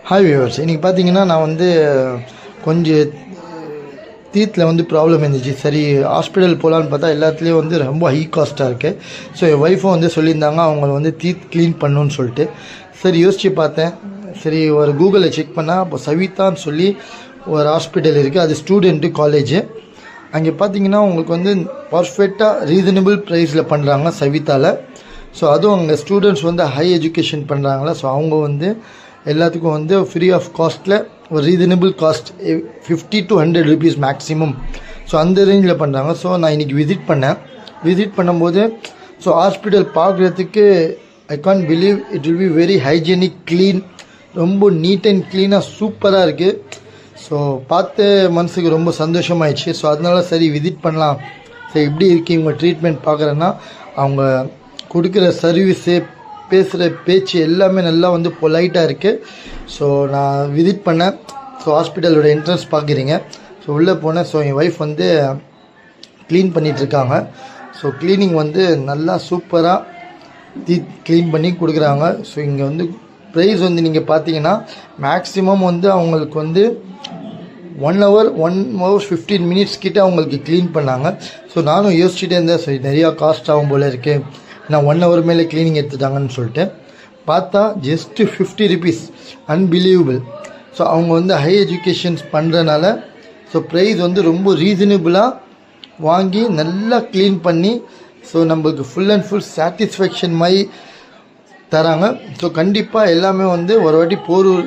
Hi viewers, இன்றைக்கி பார்த்தீங்கன்னா நான் வந்து கொஞ்சம் டீத்தில் வந்து ப்ராப்ளம் இருந்துச்சு. சரி ஹாஸ்பிட்டல் போகலான்னு பார்த்தா எல்லாத்துலேயும் வந்து ரொம்ப ஹை காஸ்ட்டாக இருக்குது. ஸோ என் ஒய்ஃபும் வந்து சொல்லியிருந்தாங்க அவங்கள வந்து டீத் க்ளீன் பண்ணணுன்னு சொல்லிட்டு. சரி யோசித்து பார்த்தேன். சரி ஒரு கூகுளில் செக் பண்ணால் அப்போ சவிதான்னு சொல்லி ஒரு ஹாஸ்பிட்டல் இருக்குது. அது ஸ்டூடெண்ட்டு காலேஜு. அங்கே பார்த்தீங்கன்னா உங்களுக்கு வந்து பர்ஃபெக்டாக ரீசனபிள் ப்ரைஸில் பண்ணுறாங்க சவிதாவில். ஸோ அதுவும் அங்கே ஸ்டூடெண்ட்ஸ் வந்து ஹை எஜுகேஷன் பண்ணுறாங்களா. ஸோ அவங்க வந்து எல்லாத்துக்கும் வந்து ஃப்ரீ ஆஃப் காஸ்ட்டில் ஒரு reasonable cost 50 to 100 rupees maximum. So அந்த ரேஞ்சில் பண்ணுறாங்க. ஸோ நான் இன்றைக்கி விசிட் பண்ணும்போது ஸோ ஹாஸ்பிட்டல் பார்க்குறதுக்கு I can't believe it will be very hygienic, clean, ரொம்ப நீட் அண்ட் க்ளீனாக சூப்பராக இருக்குது. ஸோ பார்த்து மனசுக்கு ரொம்ப சந்தோஷமாயிடுச்சு. ஸோ அதனால சரி விசிட் பண்ணலாம். சரி எப்படி இருக்குது உங்கள் ட்ரீட்மெண்ட் பார்க்குறேன்னா அவங்க கொடுக்குற சர்வீஸு, பேசுகிற பேச்சு எல்லாமே நல்லா வந்து பொலைட்டாக இருக்குது. ஸோ நான் விசிட் பண்ணேன். ஸோ ஹாஸ்பிட்டலோட என்ட்ரன்ஸ் பார்க்குறீங்க. ஸோ உள்ளே போனேன். ஸோ என் ஒய்ஃப் வந்து க்ளீன் பண்ணிகிட்ருக்காங்க. ஸோ க்ளீனிங் வந்து நல்லா சூப்பராக க்ளீன் பண்ணி கொடுக்குறாங்க. ஸோ இங்கே வந்து ப்ரைஸ் வந்து நீங்கள் பார்த்தீங்கன்னா மேக்ஸிமம் வந்து அவங்களுக்கு வந்து 1 hour 15 minutes கிட்டே அவங்களுக்கு க்ளீன் பண்ணாங்க. ஸோ நானும் யோசிச்சுட்டே இருந்தேன். ஸோ நிறையா காஸ்ட் ஆகும் போல் இருக்குது, நான் 1 hour மேலே க்ளீனிங் எடுத்துட்டாங்கன்னு சொல்லிட்டு பார்த்தா ஜஸ்ட்டு 50 rupees. அன்பிலீவபிள். ஸோ அவங்க வந்து ஹை எஜுகேஷன்ஸ் பண்ணுறனால ஸோ ப்ரைஸ் வந்து ரொம்ப ரீசனபிளாக வாங்கி நல்லா க்ளீன் பண்ணி ஸோ நம்மளுக்கு ஃபுல் அண்ட் ஃபுல் சாட்டிஸ்ஃபேக்ஷன் மாதிரி தராங்க. ஸோ கண்டிப்பாக எல்லாமே வந்து ஒரு வாட்டி போரூர்